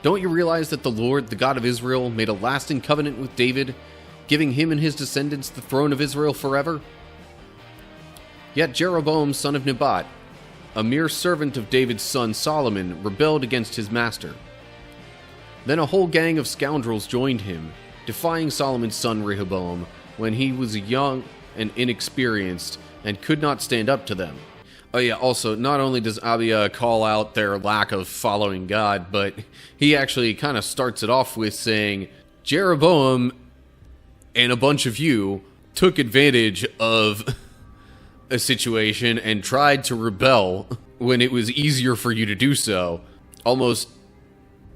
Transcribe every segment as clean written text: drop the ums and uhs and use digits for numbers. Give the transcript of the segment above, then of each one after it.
Don't you realize that the Lord, the God of Israel, made a lasting covenant with David, giving him and his descendants the throne of Israel forever? Yet Jeroboam, son of Nebat, a mere servant of David's son Solomon, rebelled against his master. Then a whole gang of scoundrels joined him, defying Solomon's son Rehoboam when he was young and inexperienced and could not stand up to them. Oh yeah, also, not only does Abijah call out their lack of following God, but he actually kind of starts it off with saying, Jeroboam and a bunch of you took advantage of a situation and tried to rebel when it was easier for you to do so, almost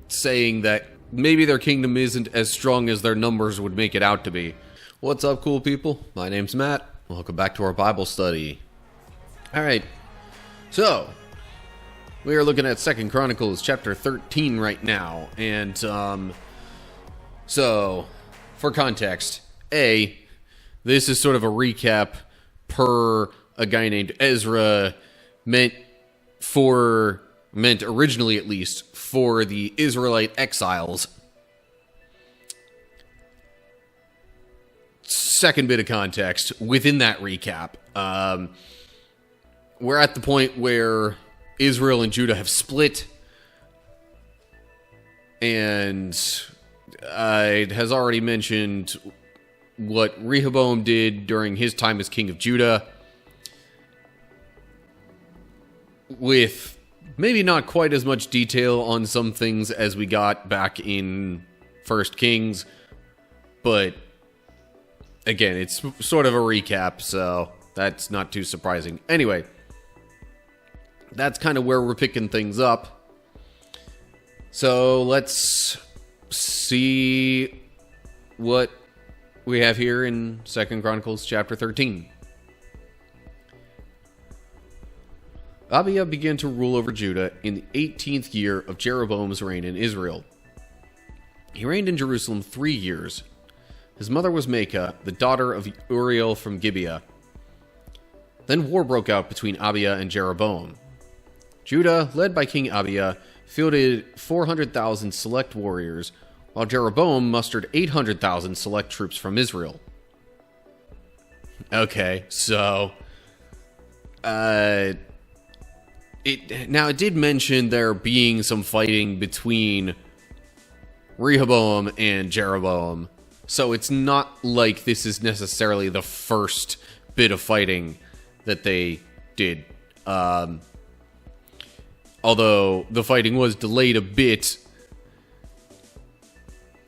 saying that maybe their kingdom isn't as strong as their numbers would make it out to be. What's up, cool people? My name's Matt. Welcome back to our Bible study. Alright, so we are looking at 2 Chronicles chapter 13 right now, and so for context, this is sort of a recap per a guy named Ezra, meant originally at least for the Israelite exiles. Second bit of context within that recap. We're at the point where Israel and Judah have split, and it has already mentioned what Rehoboam did during his time as king of Judah, with maybe not quite as much detail on some things as we got back in 1 Kings, but again, it's sort of a recap, so that's not too surprising. Anyway, that's kind of where we're picking things up. So let's see what we have here in 2 Chronicles chapter 13. Abijah began to rule over Judah in the 18th year of Jeroboam's reign in Israel. He reigned in Jerusalem 3 years. His mother was Maacah, the daughter of Uriel from Gibeah. Then war broke out between Abijah and Jeroboam. Judah, led by King Abijah, fielded 400,000 select warriors, while Jeroboam mustered 800,000 select troops from Israel. Okay, so it did mention there being some fighting between Rehoboam and Jeroboam, so it's not like this is necessarily the first bit of fighting that they did. Although the fighting was delayed a bit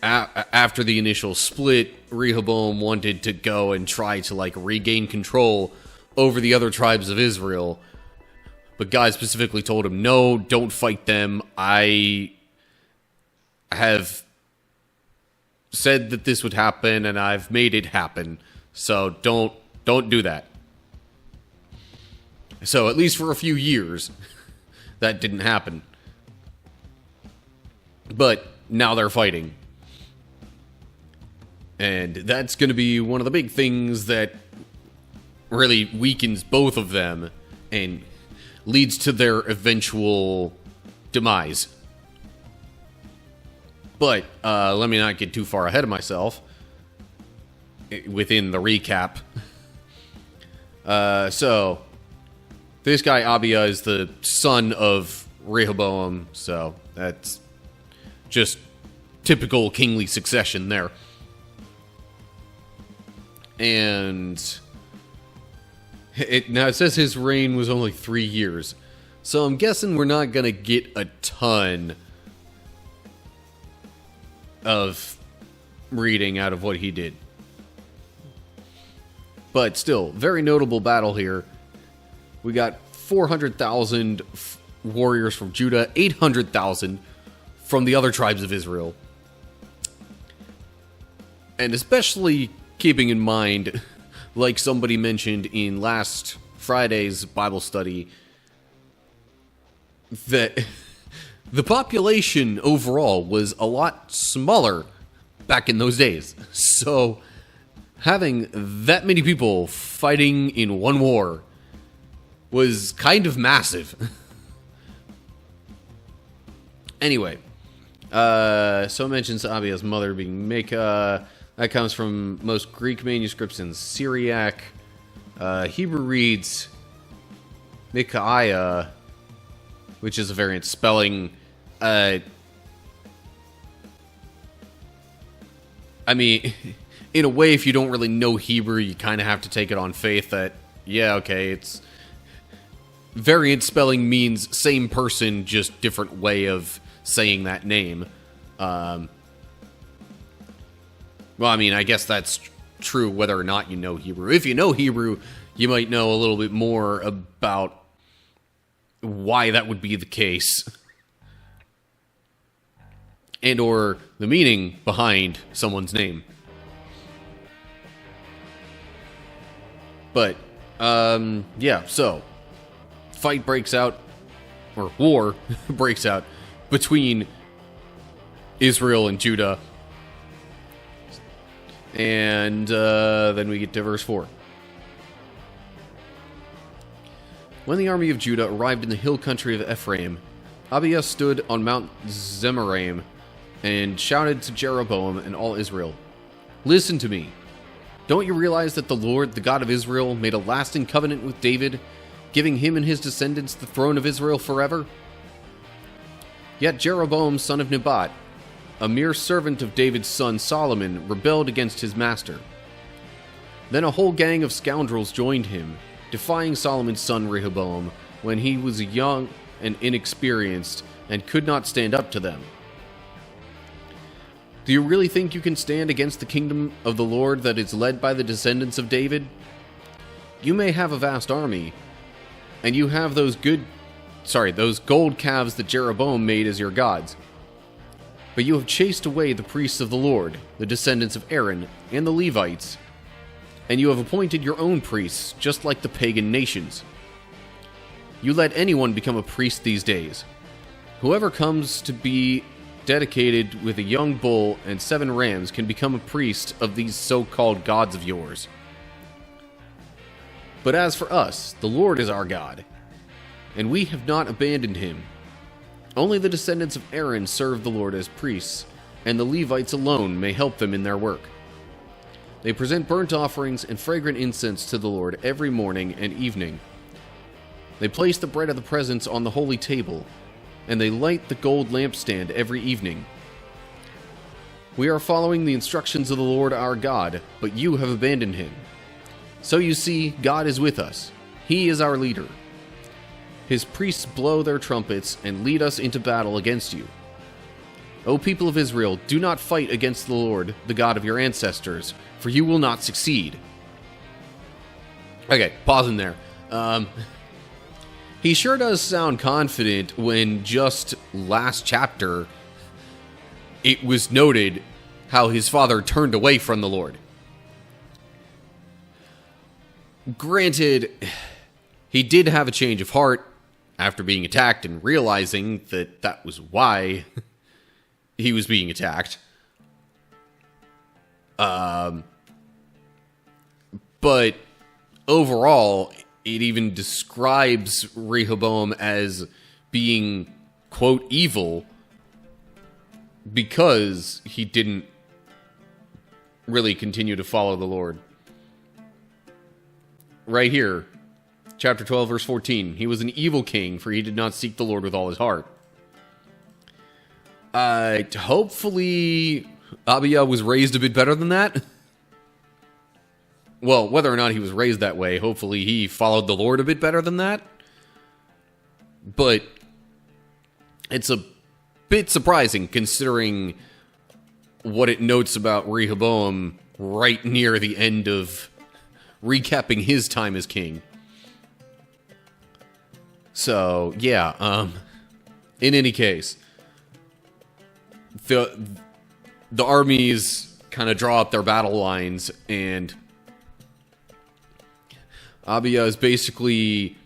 after the initial split, Rehoboam wanted to go and try to regain control over the other tribes of Israel. But God specifically told him, no, don't fight them. I have said that this would happen, and I've made it happen. So don't do that. So at least for a few years, that didn't happen. But now they're fighting. And that's going to be one of the big things that really weakens both of them and leads to their eventual demise. But let me not get too far ahead of myself within the recap. So this guy Abijah is the son of Rehoboam, so that's just typical kingly succession there. And now it says his reign was only 3 years, so I'm guessing we're not going to get a ton of reading out of what he did. But still, very notable battle here. We got 400,000 warriors from Judah, 800,000 from the other tribes of Israel. And especially keeping in mind, like somebody mentioned in last Friday's Bible study, that the population overall was a lot smaller back in those days. So having that many people fighting in one war was kind of massive. Anyway, So mentions Abijah's mother being Micah. That comes from most Greek manuscripts in Syriac. Hebrew reads Micaiah, which is a variant spelling. I mean, in a way, if you don't really know Hebrew, you kind of have to take it on faith that, yeah, okay, it's... Variant spelling means same person, just different way of saying that name. Well, I mean, I guess that's true whether or not you know Hebrew. If you know Hebrew, you might know a little bit more about why that would be the case. And or the meaning behind someone's name. But, yeah, so... Fight breaks out, or war breaks out, between Israel and Judah. And then we get to verse 4. When the army of Judah arrived in the hill country of Ephraim, Abijah stood on Mount Zemaraim and shouted to Jeroboam and all Israel, "Listen to me. Don't you realize that the Lord, the God of Israel, made a lasting covenant with David, giving him and his descendants the throne of Israel forever? Yet Jeroboam, son of Nebat, a mere servant of David's son Solomon, rebelled against his master. Then a whole gang of scoundrels joined him, defying Solomon's son Rehoboam when he was young and inexperienced and could not stand up to them. Do you really think you can stand against the kingdom of the Lord that is led by the descendants of David? You may have a vast army, and you have those gold calves that Jeroboam made as your gods. But you have chased away the priests of the Lord, the descendants of Aaron, and the Levites, and you have appointed your own priests, just like the pagan nations. You let anyone become a priest these days. Whoever comes to be dedicated with a young bull and 7 rams can become a priest of these so-called gods of yours. But as for us, the Lord is our God, and we have not abandoned him. Only the descendants of Aaron serve the Lord as priests, and the Levites alone may help them in their work. They present burnt offerings and fragrant incense to the Lord every morning and evening. They place the bread of the presence on the holy table, and they light the gold lampstand every evening. We are following the instructions of the Lord our God, but you have abandoned him. So you see, God is with us. He is our leader. His priests blow their trumpets and lead us into battle against you. O people of Israel, do not fight against the Lord, the God of your ancestors, for you will not succeed." Okay, pausing there. He sure does sound confident when just last chapter it was noted how his father turned away from the Lord. Granted, he did have a change of heart after being attacked and realizing that that was why he was being attacked. But overall, it even describes Rehoboam as being, quote, evil because he didn't really continue to follow the Lord. Right here, chapter 12, verse 14. He was an evil king, for he did not seek the Lord with all his heart. Hopefully, Abijah was raised a bit better than that. Well, whether or not he was raised that way, hopefully he followed the Lord a bit better than that. But it's a bit surprising, considering what it notes about Rehoboam right near the end of recapping his time as king. So, yeah, in any case, the armies kind of draw up their battle lines, and Abijah is basically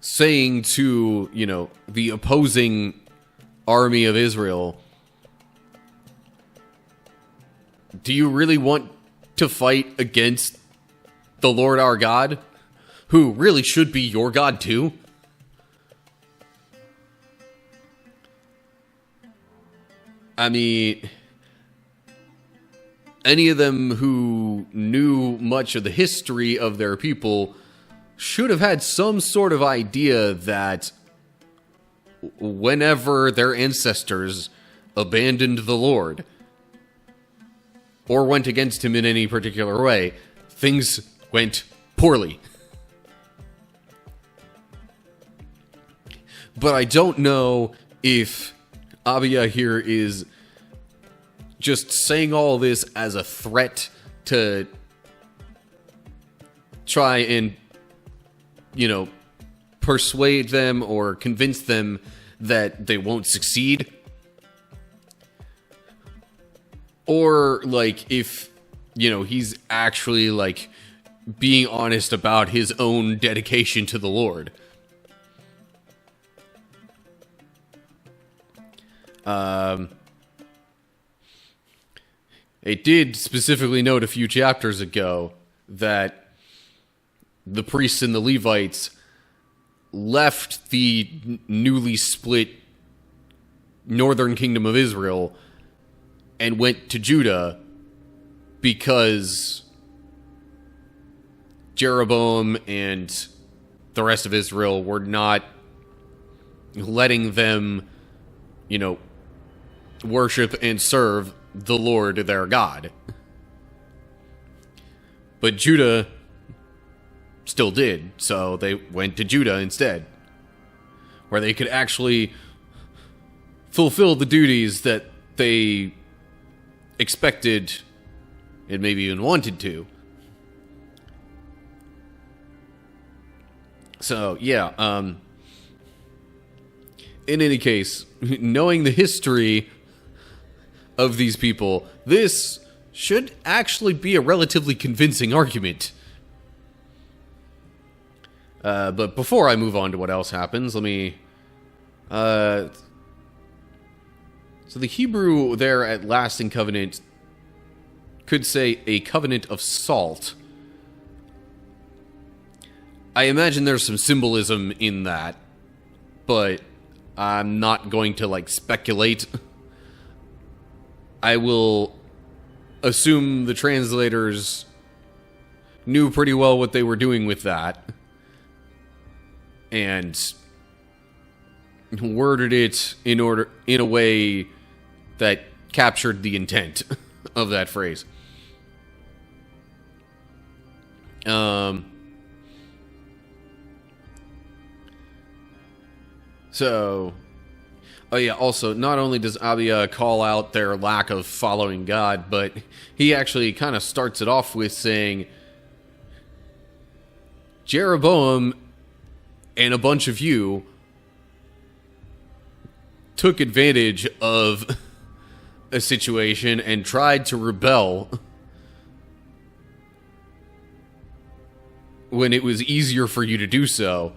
saying to, the opposing army of Israel, do you really want to fight against the Lord our God, who really should be your God too? I mean, any of them who knew much of the history of their people should have had some sort of idea that whenever their ancestors abandoned the Lord or went against him in any particular way, things went poorly. But I don't know if Abijah here is just saying all this as a threat to try and, persuade them or convince them that they won't succeed. Or, if, he's actually, being honest about his own dedication to the Lord. It did specifically note a few chapters ago that the priests and the Levites left the newly split northern kingdom of Israel and went to Judah because Jeroboam and the rest of Israel were not letting them, worship and serve the Lord their God. But Judah still did, so they went to Judah instead, where they could actually fulfill the duties that they expected and maybe even wanted to. So, yeah, in any case, knowing the history of these people, this should actually be a relatively convincing argument. But before I move on to what else happens, let me... So the Hebrew there at lasting covenant could say a covenant of salt. I imagine there's some symbolism in that, but I'm not going to, speculate. I will assume the translators knew pretty well what they were doing with that and worded it in a way that captured the intent of that phrase. Oh yeah, also, not only does Abijah call out their lack of following God, but he actually kind of starts it off with saying, Jeroboam and a bunch of you took advantage of a situation and tried to rebel when it was easier for you to do so.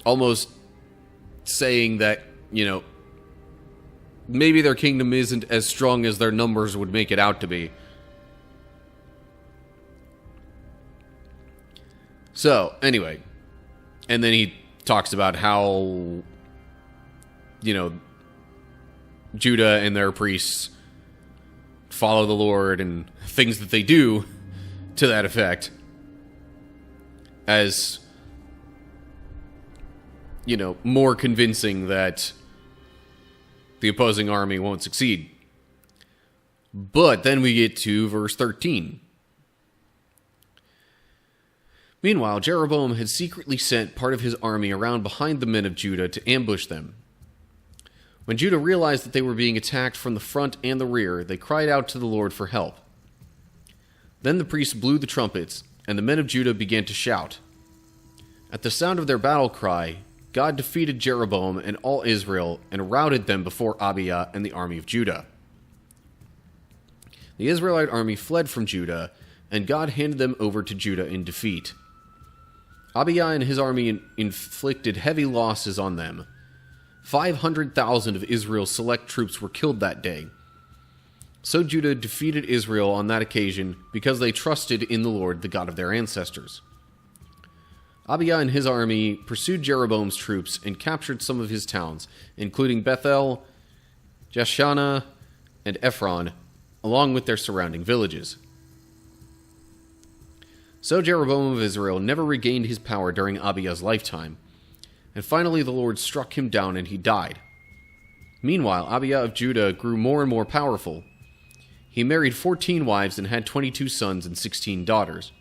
Almost saying that, maybe their kingdom isn't as strong as their numbers would make it out to be. So, anyway. And then he talks about how, Judah and their priests follow the Lord and things that they do to that effect. As... more convincing that the opposing army won't succeed. But then we get to verse 13. Meanwhile, Jeroboam had secretly sent part of his army around behind the men of Judah to ambush them. When Judah realized that they were being attacked from the front and the rear, they cried out to the Lord for help. Then the priests blew the trumpets, and the men of Judah began to shout. At the sound of their battle cry, God defeated Jeroboam and all Israel and routed them before Abijah and the army of Judah. The Israelite army fled from Judah, and God handed them over to Judah in defeat. Abijah and his army inflicted heavy losses on them. 500,000 of Israel's select troops were killed that day. So Judah defeated Israel on that occasion because they trusted in the Lord, the God of their ancestors. Abijah and his army pursued Jeroboam's troops and captured some of his towns, including Bethel, Jeshanah, and Ephron, along with their surrounding villages. So Jeroboam of Israel never regained his power during Abijah's lifetime, and finally the Lord struck him down and he died. Meanwhile, Abijah of Judah grew more and more powerful. He married 14 wives and had 22 sons and 16 daughters.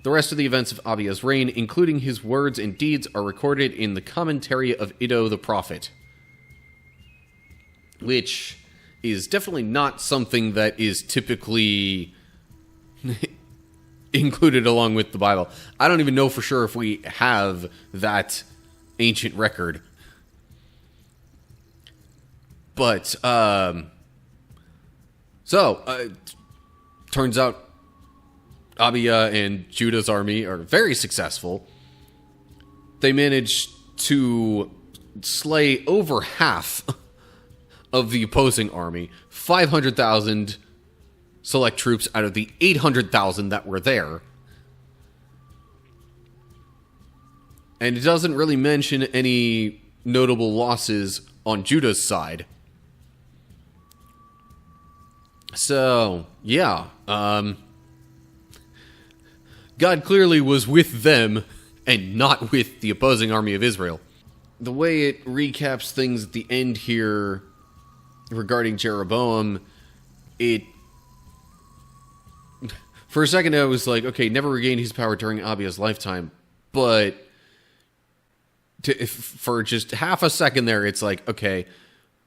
The rest of the events of Abijah's reign, including his words and deeds, are recorded in the commentary of Iddo the prophet, which is definitely not something that is typically included along with the Bible. I don't even know for sure if we have that ancient record. But, turns out Abijah and Judah's army are very successful. They managed to slay over half of the opposing army, 500,000 select troops out of the 800,000 that were there. And it doesn't really mention any notable losses on Judah's side. So, yeah, God clearly was with them and not with the opposing army of Israel. The way it recaps things at the end here regarding Jeroboam, for a second I was like, okay, never regained his power during Abijah's lifetime, but for just half a second there, it's like, okay,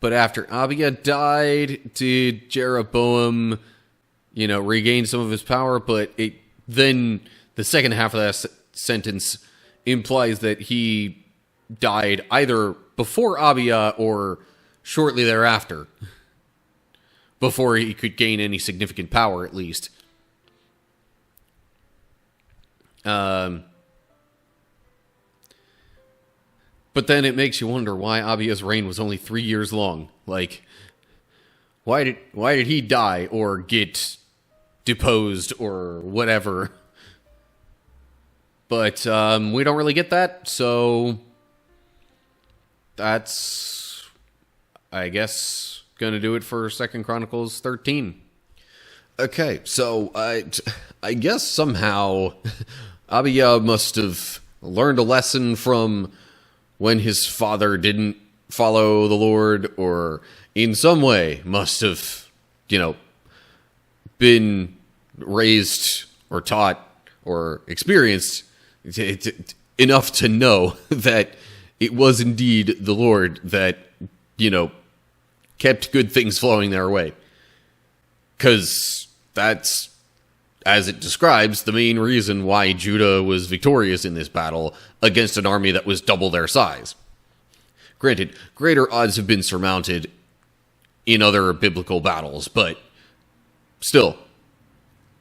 but after Abijah died, did Jeroboam, regain some of his power? But then the second half of that sentence implies that he died either before Abijah or shortly thereafter, before he could gain any significant power, at least. But then it makes you wonder why Abijah's reign was only 3 years long. Like, why did he die or get deposed or whatever? But we don't really get that, so that's, I guess, gonna do it for 2 Chronicles 13. Okay, so I guess somehow Abijah must have learned a lesson from when his father didn't follow the Lord, or in some way must have, been raised or taught or experienced enough to know that it was indeed the Lord that, kept good things flowing their way. Because that's, as it describes, the main reason why Judah was victorious in this battle against an army that was double their size. Granted, greater odds have been surmounted in other biblical battles, but still,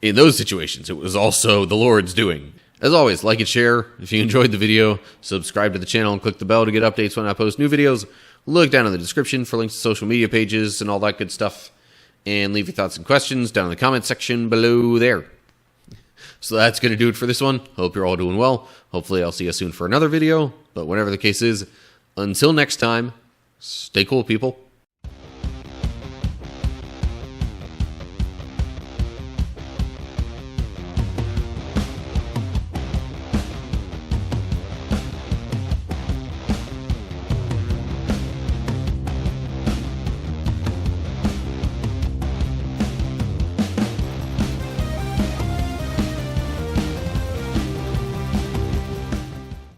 in those situations, it was also the Lord's doing. As always, like and share if you enjoyed the video, subscribe to the channel and click the bell to get updates when I post new videos. Look down in the description for links to social media pages and all that good stuff. And leave your thoughts and questions down in the comment section below there. So that's going to do it for this one. Hope you're all doing well. Hopefully I'll see you soon for another video. But whatever the case is, until next time, stay cool, people.